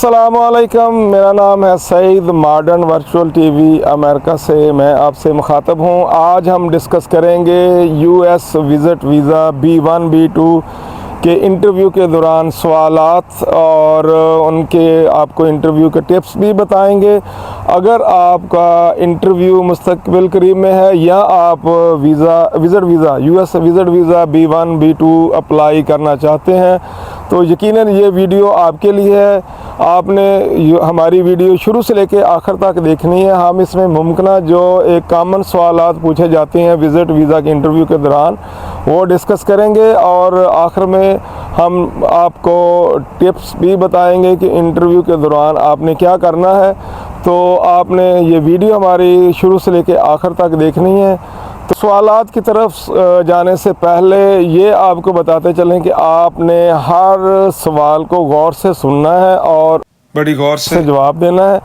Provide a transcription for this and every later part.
अस्सलामुअलैकुम, मेरा नाम है Saeed. Modern virtual TV America से मैं आपसे मुखातब हूँ। आज हम डिस्कस करेंगे US visit visa B1 B2 के इंटरव्यू के दौरान सवालात और उनके आपको इंटरव्यू के टिप्स भी बताएंगे। अगर आपका इंटरव्यू मुस्तकबिल करीब में है या आप visit visa US visit visa B1 B2 apply करना चाहते हैं तो यकीनन ये वीडियो आपके लिए है। आपने हमारी वीडियो शुरू से लेकर आखिर तक देखनी है। हम इसमें मुमकिन जो एक कॉमन सवालात पूछे जाते हैं विज़िट वीज़ा के इंटरव्यू के दौरान वो डिस्कस करेंगे और आखिर में हम आपको टिप्स भी बताएंगे कि इंटरव्यू के दौरान आपने क्या करना है। तो आपने ये वीडियो हमारी शुरू से लेकर आखिर तक देखनी है। तो सवालात की तरफ जाने से पहले ये आपको बताते चलें कि आपने हर सवाल को गौर से सुनना है और बड़ी गौर से जवाब देना है।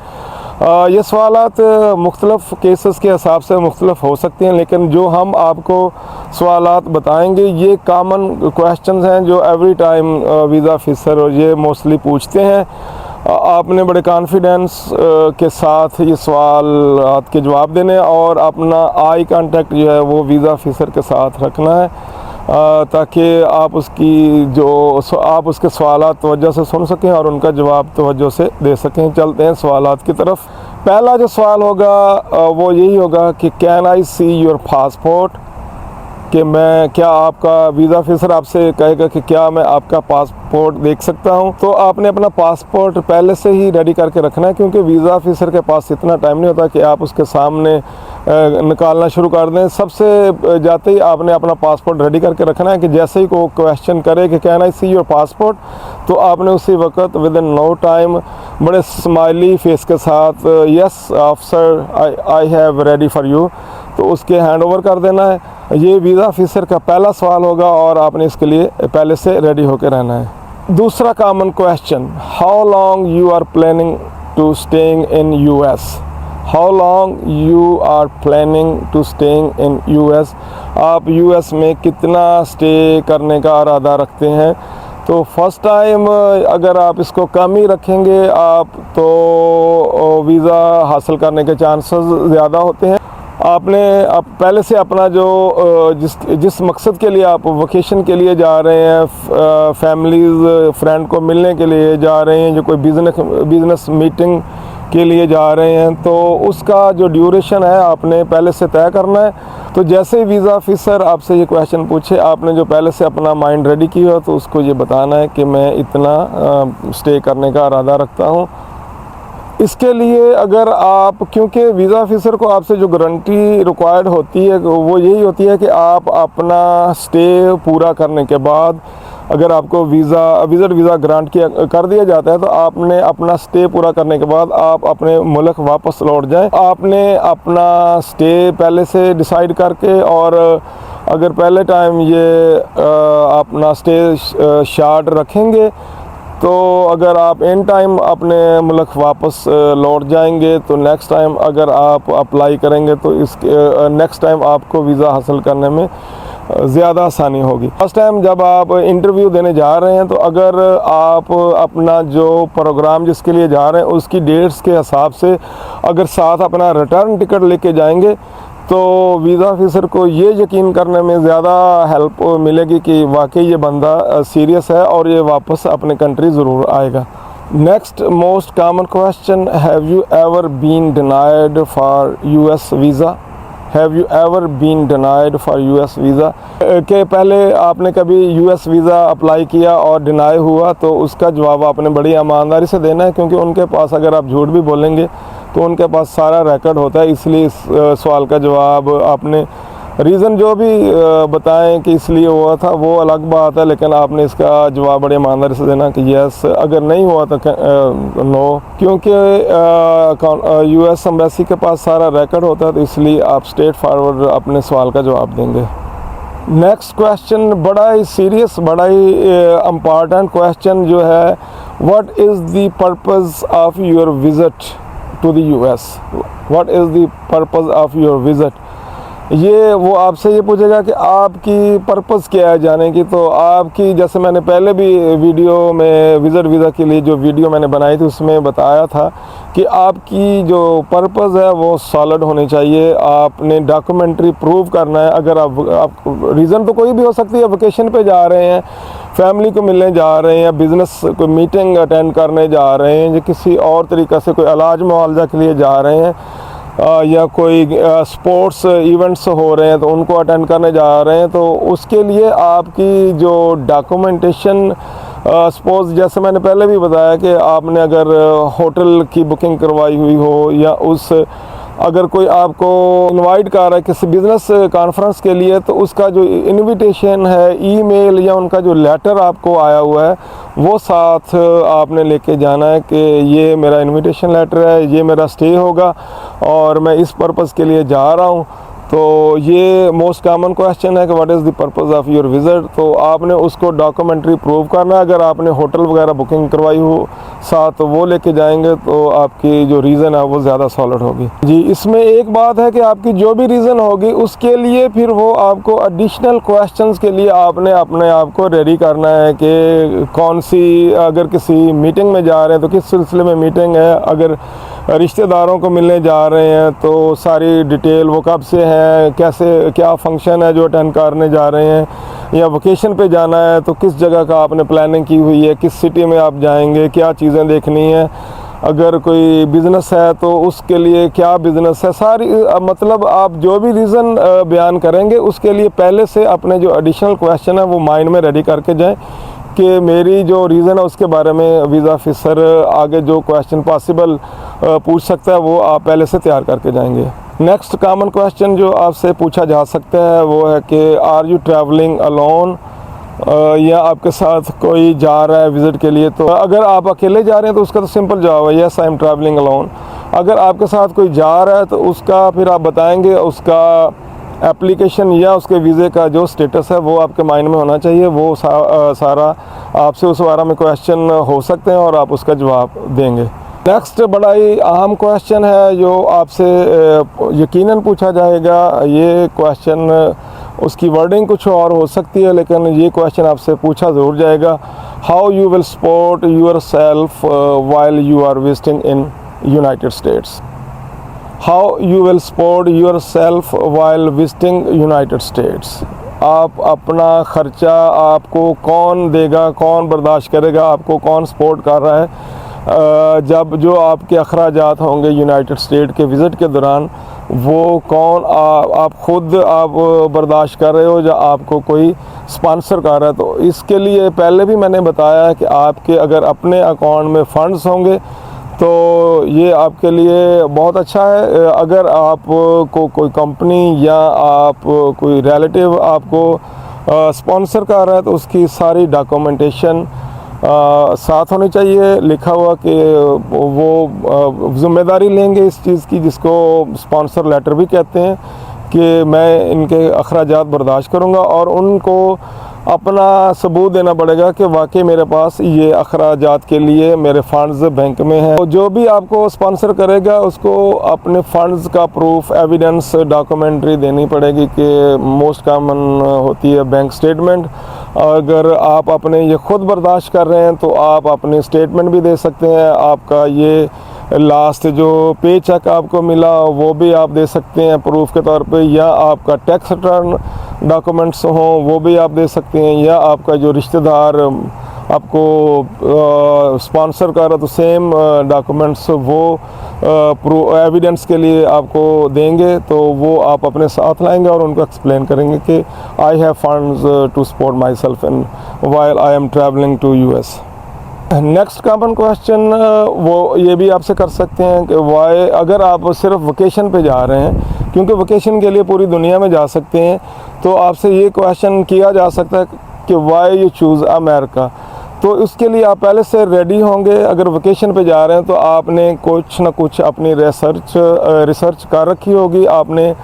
ये सवालात मुख्तलिफ़ केसेस के हिसाब से मुख्तलिफ हो सकते हैं, लेकिन जो हम आपको सवालात बताएंगे ये कॉमन क्वेश्चंस हैं जो एवरी टाइम वीज़ा ऑफिसर और ये मोस्टली पूछते हैं। आपने बड़े कॉन्फिडेंस के साथ ये सवाल के जवाब देने और अपना आई कांटेक्ट जो है वो वीज़ा ऑफिसर के साथ रखना है ताकि आप उसके सवालात तवज्जो से सुन सकें और उनका जवाब तवज्जो से दे सकें। चलते हैं सवालात की तरफ। पहला जो सवाल होगा वो यही होगा कि can I see your passport, कि मैं क्या आपका वीज़ा ऑफिसर आपसे कहेगा कि क्या मैं आपका पासपोर्ट देख सकता हूं। तो आपने अपना पासपोर्ट पहले से ही रेडी करके रखना है, क्योंकि वीज़ा ऑफिसर के पास इतना टाइम नहीं होता कि आप उसके सामने निकालना शुरू कर दें। सबसे जाते ही आपने अपना पासपोर्ट रेडी करके रखना है कि जैसे ही कोई क्वेश्चन करे कि can I see your passport, तो आपने उसी वक्त विद इन नो टाइम बड़े स्माइली फेस के साथ yes officer I have ready for you, तो उसके हैंड ओवर कर देना है। ये वीज़ा ऑफिसर का पहला सवाल होगा और आपने इसके लिए पहले से रेडी होकर रहना है। दूसरा common question, how long you are planning to staying in US. How long you are planning to staying in US, आप यूएस में कितना स्टे करने का इरादा रखते हैं। तो फर्स्ट टाइम अगर आप इसको कम ही रखेंगे आप तो वीज़ा हासिल करने के चांसेस ज़्यादा होते हैं। आपने पहले से अपना जो जिस मकसद के लिए आप वकेशन के लिए जा रहे हैं, फैमिलीज़ फ्रेंड को मिलने के लिए जा रहे हैं, जो कोई बिज़नेस मीटिंग के लिए जा रहे हैं, तो उसका जो ड्यूरेशन है आपने पहले से तय करना है। तो जैसे ही वीज़ा ऑफिसर आपसे ये क्वेश्चन पूछे, आपने जो पहले से अपना माइंड रेडी किया हो तो उसको ये बताना है कि मैं इतना स्टे करने का इरादा रखता हूँ। इसके लिए अगर आप, क्योंकि वीज़ा ऑफिसर को आपसे जो गारंटी रिक्वायर्ड होती है वो यही होती है कि आप अपना स्टे पूरा करने के बाद अगर आपको विज़िट वीज़ा ग्रांट कर दिया जाता है तो आपने अपना स्टे पूरा करने के बाद आप अपने मुल्क वापस लौट जाएं। आपने अपना स्टे पहले से डिसाइड करके, और अगर पहले टाइम ये अपना स्टे शार्ट रखेंगे तो अगर आप इन टाइम अपने मुल्क वापस लौट जाएंगे तो नेक्स्ट टाइम अगर आप अप्लाई करेंगे तो इसके नेक्स्ट टाइम आपको वीज़ा हासिल करने में ज़्यादा आसानी होगी। फर्स्ट टाइम जब आप इंटरव्यू देने जा रहे हैं तो अगर आप अपना जो प्रोग्राम जिसके लिए जा रहे हैं उसकी डेट्स के हिसाब से अगर साथ अपना रिटर्न टिकट लेके जाएंगे तो वीज़ा ऑफिसर को ये यकीन करने में ज़्यादा हेल्प मिलेगी कि वाकई ये बंदा सीरियस है और ये वापस अपने कंट्री ज़रूर आएगा। Next most common question, have you ever been denied for US visa. Have you ever been denied for US visa, के पहले आपने कभी यूएस वीज़ा अप्लाई किया और डिनाई हुआ, तो उसका जवाब आपने बड़ी ईमानदारी से देना है, क्योंकि उनके पास अगर आप झूठ भी बोलेंगे तो उनके पास सारा रिकॉर्ड होता है। इसलिए इस सवाल का जवाब आपने रीज़न जो भी बताएं कि इसलिए हुआ था वो अलग बात है, लेकिन आपने इसका जवाब बड़े ईमानदारी से देना कि यस। अगर नहीं हुआ तो नो, क्योंकि यूएस एम्बेसी के पास सारा रिकॉर्ड होता है, तो इसलिए आप स्ट्रेट फॉरवर्ड अपने सवाल का जवाब देंगे। नेक्स्ट क्वेश्चन बड़ा ही सीरियस, बड़ा ही इम्पॉर्टेंट क्वेश्चन जो है, what is the purpose of your visit to the US. What is the purpose of your visit. ये वो आपसे ये पूछेगा कि आपकी पर्पज़ क्या है जाने की। तो आपकी, जैसे मैंने पहले भी वीडियो में विज़िट वीज़ा के लिए जो वीडियो मैंने बनाई थी उसमें बताया था कि आपकी जो पर्पज़ है वो सॉलिड होनी चाहिए। आपने डॉक्यूमेंट्री प्रूव करना है। अगर आप रीज़न तो कोई भी हो सकती है, वेकेशन पे जा रहे हैं, फैमिली को मिलने जा रहे हैं, या बिज़नेस कोई मीटिंग अटेंड करने जा रहे हैं, या किसी और तरीक़े से कोई इलाज मुआवजा के लिए जा रहे हैं, या कोई स्पोर्ट्स इवेंट्स हो रहे हैं तो उनको अटेंड करने जा रहे हैं, तो उसके लिए आपकी जो डॉक्यूमेंटेशन, सपोज़ जैसे मैंने पहले भी बताया कि आपने अगर होटल की बुकिंग करवाई हुई हो, या अगर कोई आपको इनवाइट कर रहा है किसी बिज़नेस कॉन्फ्रेंस के लिए, तो उसका जो इनविटेशन है, ईमेल या उनका जो लेटर आपको आया हुआ है वो साथ आपने लेके जाना है कि ये मेरा इनविटेशन लेटर है, ये मेरा स्टे होगा और मैं इस पर्पज़ के लिए जा रहा हूँ। तो ये मोस्ट कॉमन क्वेश्चन है कि what is the purpose of your visit. तो आपने उसको डॉक्यूमेंट्री प्रूव करना है। अगर आपने होटल वगैरह बुकिंग करवाई हो साथ, तो वो लेके जाएंगे तो आपकी जो रीज़न है वो ज़्यादा सॉलिड होगी। जी, इसमें एक बात है कि आपकी जो भी रीज़न होगी उसके लिए फिर वो आपको एडिशनल क्वेश्चंस के लिए आपने अपने आप को रेडी करना है कि कौन सी, अगर किसी मीटिंग में जा रहे हैं तो किस सिलसिले में मीटिंग है, अगर रिश्तेदारों को मिलने जा रहे हैं तो सारी डिटेल वो कब से हैं, कैसे, क्या फंक्शन है जो अटेंड करने जा रहे हैं, या वकेशन पे जाना है तो किस जगह का आपने प्लानिंग की हुई है, किस सिटी में आप जाएंगे, क्या चीज़ें देखनी है, अगर कोई बिज़नेस है तो उसके लिए क्या बिज़नेस है, सारी मतलब आप जो भी रीज़न बयान करेंगे उसके लिए पहले से अपने जो एडिशनल क्वेश्चन है वो माइंड में रेडी करके जाएं कि मेरी जो रीज़न है उसके बारे में वीज़ा ऑफिसर आगे जो क्वेश्चन पॉसिबल पूछ सकता है वो आप पहले से तैयार करके जाएंगे। नेक्स्ट कॉमन क्वेश्चन जो आपसे पूछा जा सकता है वो है कि आर यू ट्रैवलिंग अलोन, या आपके साथ कोई जा रहा है विज़िट के लिए। तो अगर आप अकेले जा रहे हैं तो उसका तो सिंपल जवाब है yes I am travelling alone. अगर आपके साथ कोई जा रहा है तो उसका फिर आप बताएंगे उसका एप्लीकेशन या उसके वीज़े का जो स्टेटस है वो आपके माइंड में होना चाहिए। वो सारा आपसे उस बारे में क्वेश्चन हो सकते हैं और आप उसका जवाब देंगे। नेक्स्ट बड़ा ही अहम क्वेश्चन है जो आपसे यकीनन पूछा जाएगा। ये क्वेश्चन, उसकी वर्डिंग कुछ और हो सकती है लेकिन ये क्वेश्चन आपसे पूछा ज़रूर जाएगा। How you will support yourself while you are visiting in United States. How you will support yourself while visiting United States. आप अपना ख़र्चा आपको कौन देगा, कौन बर्दाश्त करेगा, आपको कौन सपोर्ट कर रहा है जब जो आपके अखराजात होंगे यूनाइटेड स्टेट के विज़िट के दौरान, वो कौन आप ख़ुद आप बर्दाश्त कर रहे हो या आपको कोई स्पॉन्सर कर रहा है। तो इसके लिए पहले भी मैंने बताया है कि आपके अगर अपने अकाउंट में फ़ंड्स होंगे तो ये आपके लिए बहुत अच्छा है। अगर आपको कोई कंपनी या आप कोई रिलेटिव आपको स्पॉन्सर कर रहा है तो उसकी सारी डॉक्यूमेंटेशन साथ होनी चाहिए, लिखा हुआ कि वो ज़िम्मेदारी लेंगे इस चीज़ की जिसको स्पॉन्सर लेटर भी कहते हैं कि मैं इनके अखराजात बर्दाश्त करूँगा, और उनको अपना सबूत देना पड़ेगा कि वाकई मेरे पास ये अखराजात के लिए मेरे फ़ंड्स बैंक में हैं। तो जो भी आपको स्पॉन्सर करेगा उसको अपने फ़ंड्स का प्रूफ, एविडेंस, डॉक्यूमेंट्री देनी पड़ेगी कि मोस्ट कॉमन होती है बैंक स्टेटमेंट। अगर आप अपने ये ख़ुद बर्दाश्त कर रहे हैं तो आप अपनी स्टेटमेंट भी दे सकते हैं। आपका ये लास्ट जो पे चेक आपको मिला वो भी आप दे सकते हैं प्रूफ के तौर पे, या आपका टैक्स रिटर्न डॉक्यूमेंट्स हों वो भी आप दे सकते हैं, या आपका जो रिश्तेदार आपको स्पॉन्सर कर रहा तो सेम डॉक्यूमेंट्स वो एविडेंस के लिए आपको देंगे। तो वो आप अपने साथ लाएंगे और उनको एक्सप्लेन करेंगे कि I have funds to support myself and while I am travelling to US। Next common question वो ये भी आपसे कर सकते हैं कि वाई, अगर आप सिर्फ वकेशन पे जा रहे हैं, क्योंकि वकेशन के लिए पूरी दुनिया में जा सकते हैं, तो आपसे ये क्वेश्चन किया जा सकता है कि वाई यू चूज़ अमेरिका। तो उसके लिए आप पहले से रेडी होंगे। अगर वकेशन पे जा रहे हैं तो आपने कुछ ना कुछ अपनी रिसर्च कर रखी होगी। आपने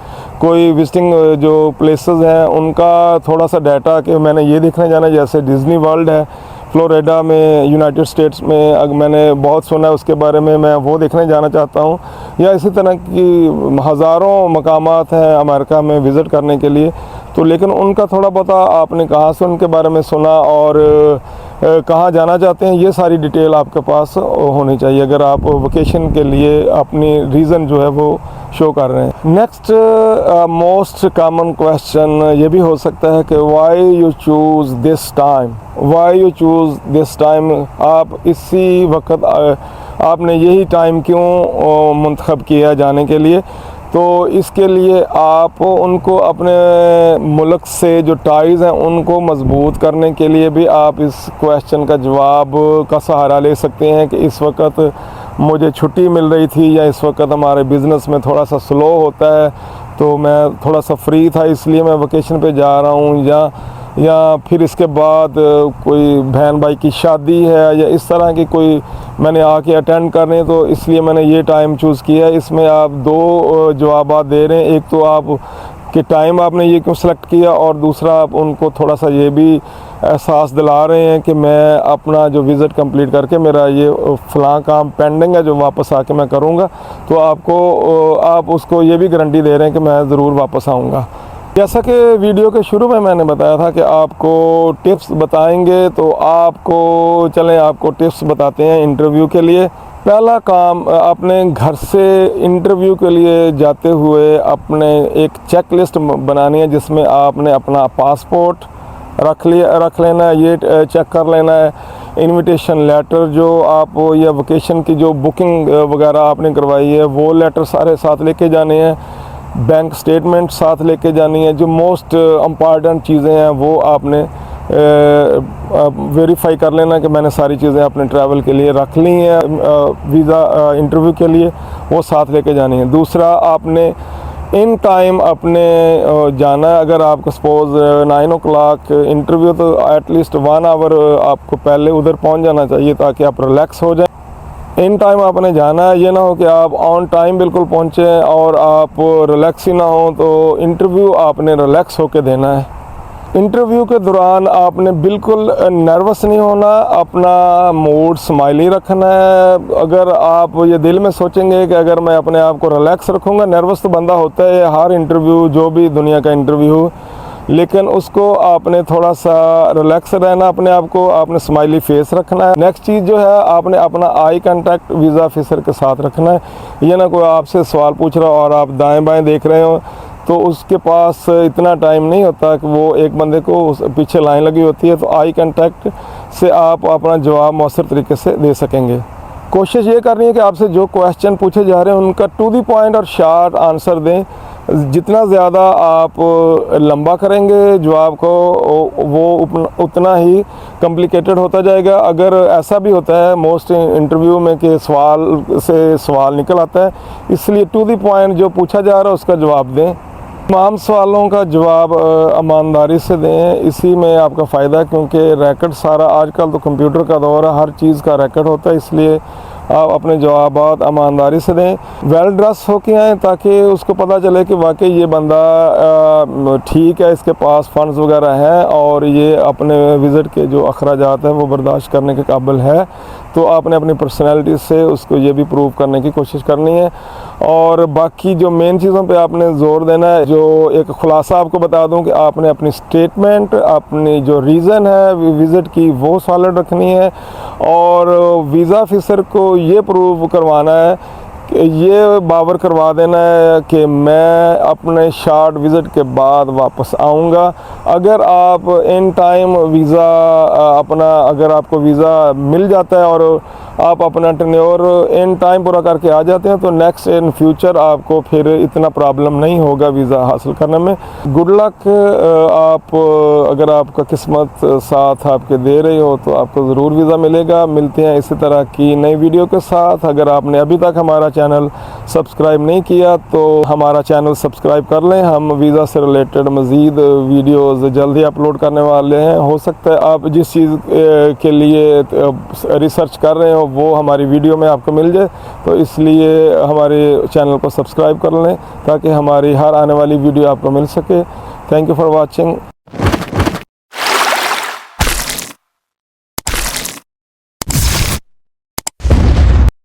कोई विजिटिंग जो प्लेसेस हैं उनका थोड़ा सा डाटा कि मैंने ये देखने जाना है, जैसे डिज़नी वर्ल्ड है, फ्लोरिडा में, यूनाइटेड स्टेट्स में, अगर मैंने बहुत सुना है उसके बारे में, मैं वो देखने जाना चाहता हूँ। या इसी तरह की हज़ारों मकामात हैं अमेरिका में विज़िट करने के लिए। तो लेकिन उनका थोड़ा बहुत आपने कहाँ से उनके बारे में सुना और कहाँ जाना चाहते हैं, ये सारी डिटेल आपके पास होनी चाहिए अगर आप वेकेशन के लिए अपनी रीज़न जो है वो शो कर रहे हैं। नेक्स्ट मोस्ट कॉमन क्वेश्चन ये भी हो सकता है कि why you choose this time, why you choose this time, आप इसी वक्त आपने यही टाइम क्यों मुंतखब किया जाने के लिए। तो इसके लिए आप उनको अपने मुल्क से जो टाइज़ हैं उनको मज़बूत करने के लिए भी आप इस क्वेश्चन का जवाब का सहारा ले सकते हैं कि इस वक्त मुझे छुट्टी मिल रही थी, या इस वक्त हमारे बिज़नेस में थोड़ा सा स्लो होता है तो मैं थोड़ा सा फ्री था इसलिए मैं वेकेशन पे जा रहा हूँ, या फिर इसके बाद कोई बहन भाई की शादी है या इस तरह की कोई मैंने आके अटेंड करने, तो इसलिए मैंने ये टाइम चूज़ किया। इसमें आप दो जवाब दे रहे हैं, एक तो आप कि टाइम आपने ये क्यों सेलेक्ट किया, और दूसरा आप उनको थोड़ा सा ये भी एहसास दिला रहे हैं कि मैं अपना जो विज़िट कंप्लीट करके मेरा ये फ़लाँ काम पेंडिंग है जो वापस आके मैं करूँगा, तो आप उसको ये भी गारंटी दे रहे हैं कि मैं ज़रूर वापस आऊँगा। जैसा कि वीडियो के शुरू में मैंने बताया था कि आपको टिप्स बताएंगे, तो आपको टिप्स बताते हैं इंटरव्यू के लिए। पहला काम, आपने घर से इंटरव्यू के लिए जाते हुए अपने एक चेक लिस्ट बनानी है जिसमें आपने अपना पासपोर्ट रख लेना है, ये चेक कर लेना है। इनविटेशन लेटर जो आप या वेकेशन की जो बुकिंग वगैरह आपने करवाई है वो लेटर सारे साथ लेके जाने हैं। बैंक स्टेटमेंट साथ लेके जानी है। जो मोस्ट इम्पॉर्टेंट चीज़ें हैं वो आपने वेरीफाई कर लेना कि मैंने सारी चीज़ें अपने ट्रैवल के लिए रख ली हैं, वीज़ा इंटरव्यू के लिए वो साथ लेके जानी है। दूसरा, आपने इन टाइम अपने जाना है। अगर आपको सपोज़ 9 o'clock इंटरव्यू, तो एटलीस्ट 1 hour आपको पहले उधर पहुंच जाना चाहिए ताकि आप रिलैक्स हो जाएं। इन टाइम आपने जाना है, ये ना हो कि आप ऑन टाइम बिल्कुल पहुंचे और आप रिलैक्स ही ना हो, तो इंटरव्यू आपने रिलैक्स होके देना है। इंटरव्यू के दौरान आपने बिल्कुल नर्वस नहीं होना, अपना मूड स्माइली रखना है। अगर आप ये दिल में सोचेंगे कि अगर मैं अपने आप को रिलैक्स रखूँगा, नर्वस तो बंदा होता है हर इंटरव्यू, जो भी दुनिया का इंटरव्यू हो, लेकिन उसको आपने थोड़ा सा रिलैक्स रहना, अपने आप को आपने स्माइली फेस रखना है। नेक्स्ट चीज़ जो है, आपने अपना आई कांटेक्ट वीज़ा ऑफिसर के साथ रखना है। ये ना कोई आपसे सवाल पूछ रहा हो और आप दाएं बाएं देख रहे हो, तो उसके पास इतना टाइम नहीं होता कि वो एक बंदे को पीछे लाइन लगी होती है, तो आई कांटेक्ट से आप अपना जवाब मौसर तरीके से दे सकेंगे। कोशिश ये करनी है कि आपसे जो क्वेश्चन पूछे जा रहे हैं उनका टू द पॉइंट और शार्ट आंसर दें। जितना ज़्यादा आप लंबा करेंगे जवाब को, वो उतना ही कॉम्प्लिकेटेड होता जाएगा। अगर ऐसा भी होता है मोस्ट इंटरव्यू में कि सवाल से सवाल निकल आता है, इसलिए टू द पॉइंट जो पूछा जा रहा है उसका जवाब दें। तमाम सवालों का जवाब ईमानदारी से दें, इसी में आपका फ़ायदा है, क्योंकि रिकॉर्ड सारा, आजकल तो कंप्यूटर का दौर है, हर चीज़ का रिकॉर्ड होता है, इसलिए आप अपने जवाबात ईमानदारी से दें। वेल ड्रेस होके आएँ ताकि उसको पता चले कि वाकई ये बंदा ठीक है, इसके पास फ़ंड्स वगैरह हैं और ये अपने विज़िट के जो अखराजात हैं वो बर्दाश्त करने के काबिल है। तो आपने अपनी पर्सनैलिटी से उसको ये भी प्रूव करने की कोशिश करनी है। और बाकी जो मेन चीज़ों पे आपने ज़ोर देना है, जो एक ख़ुलासा आपको बता दूं कि आपने अपनी स्टेटमेंट, अपनी जो रीज़न है विज़िट की, वो सॉलिड रखनी है। और वीज़ा ऑफिसर को ये प्रूव करवाना है, ये बावर करवा देना है कि मैं अपने शॉर्ट विज़िट के बाद वापस आऊँगा। अगर आप इन टाइम वीज़ा अगर आपको वीज़ा मिल जाता है और आप अपना टेन्योर इन टाइम पूरा करके आ जाते हैं, तो नेक्स्ट इन फ्यूचर आपको फिर इतना प्रॉब्लम नहीं होगा वीज़ा हासिल करने में। Good luck. अगर आपका किस्मत साथ आपके दे रही हो तो आपको ज़रूर वीज़ा मिलेगा। मिलते हैं इसी तरह की नई वीडियो के साथ। अगर आपने अभी तक हमारा चैनल सब्सक्राइब नहीं किया तो हमारा चैनल सब्सक्राइब कर लें। हम वीज़ा से रिलेटेड मज़ीद वीडियोस जल्दी अपलोड करने वाले हैं। हो सकता है आप जिस चीज़ के लिए रिसर्च कर रहे हो वो हमारी वीडियो में आपको मिल जाए, तो इसलिए हमारे चैनल को सब्सक्राइब कर लें ताकि हमारी हर आने वाली वीडियो आपको मिल सके। Thank you for watching.